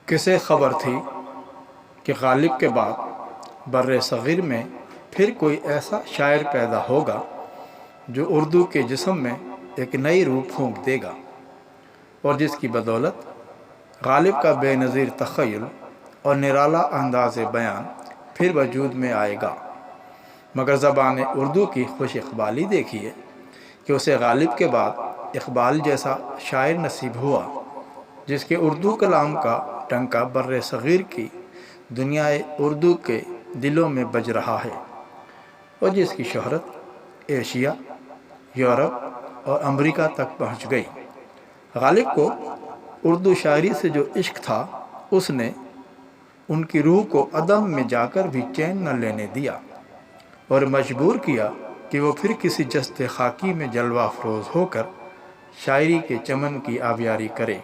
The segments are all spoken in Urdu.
کسے خبر تھی کہ غالب کے بعد بر صغیر میں پھر کوئی ایسا شاعر پیدا ہوگا جو اردو کے جسم میں ایک نئی روح پھونک دے گا، اور جس کی بدولت غالب کا بے نظیر تخیل اور نرالا انداز بیان پھر وجود میں آئے گا۔ مگر زبان اردو کی خوش اقبالی دیکھیے کہ اسے غالب کے بعد اقبال جیسا شاعر نصیب ہوا، جس کے اردو کلام کا ٹنکا بر صغیر کی دنیا اردو کے دلوں میں بج رہا ہے، اور جس کی شہرت ایشیا، یورپ اور امریکہ تک پہنچ گئی۔ غالب کو اردو شاعری سے جو عشق تھا، اس نے ان کی روح کو عدم میں جا کر بھی چین نہ لینے دیا، اور مجبور کیا کہ وہ پھر کسی جست خاکی میں جلوہ افروز ہو کر شاعری کے چمن کی آبیاری کرے،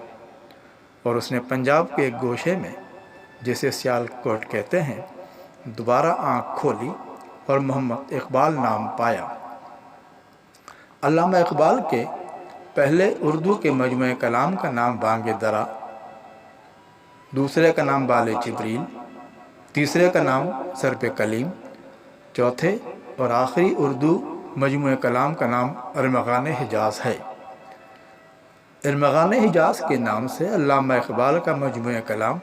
اور اس نے پنجاب کے ایک گوشے میں، جسے سیال کوٹ کہتے ہیں، دوبارہ آنکھ کھولی اور محمد اقبال نام پایا۔ علامہ اقبال کے پہلے اردو کے مجموعہ کلام کا نام بانگ درا، دوسرے کا نام بال جبریل، تیسرے کا نام سر پہ کلیم، چوتھے اور آخری اردو مجموعہ کلام کا نام ارمغان حجاز ہے۔ ارمغان حجاز کے نام سے علامہ اقبال کا مجموعہ کلام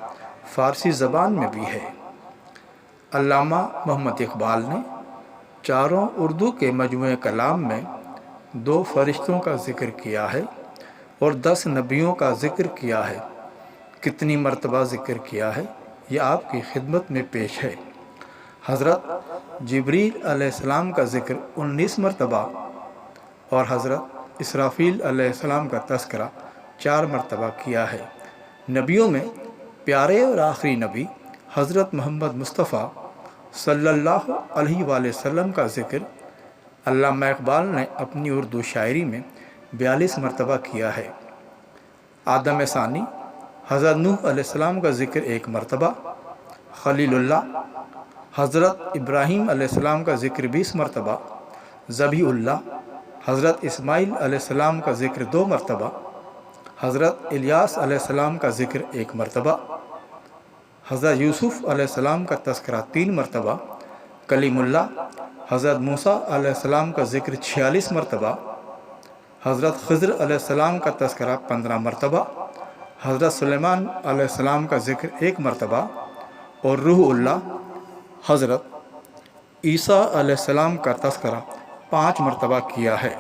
فارسی زبان میں بھی ہے۔ علامہ محمد اقبال نے چاروں اردو کے مجموعہ کلام میں 2 فرشتوں کا ذکر کیا ہے اور 10 نبیوں کا ذکر کیا ہے۔ کتنی مرتبہ ذکر کیا ہے، یہ آپ کی خدمت میں پیش ہے۔ حضرت جبریل علیہ السلام کا ذکر 19 مرتبہ اور حضرت اسرافیل علیہ السلام کا تذکرہ 4 مرتبہ کیا ہے۔ نبیوں میں پیارے اور آخری نبی حضرت محمد مصطفیٰ صلی اللہ علیہ وآلہ وسلم کا ذکر علامہ اقبال نے اپنی اردو شاعری میں 42 مرتبہ کیا ہے۔ آدم ثانی حضرت نوح علیہ السلام کا ذکر 1 مرتبہ، خلیل اللہ حضرت ابراہیم علیہ السلام کا ذکر 20 مرتبہ، ذبیح اللہ حضرت اسماعیل علیہ السلام کا ذکر 2 مرتبہ، حضرت الیاس علیہ السلام کا ذکر 1 مرتبہ، حضرت یوسف علیہ السلام کا تذکرہ 3 مرتبہ، کلیم اللہ حضرت موسیٰ علیہ السلام کا ذکر 46 مرتبہ، حضرت خضر علیہ السلام کا تذکرہ 15 مرتبہ، حضرت سلیمان علیہ السلام کا ذکر 1 مرتبہ، اور روح اللہ حضرت عیسیٰ علیہ السلام کا تذکرہ 5 مرتبہ کیا ہے۔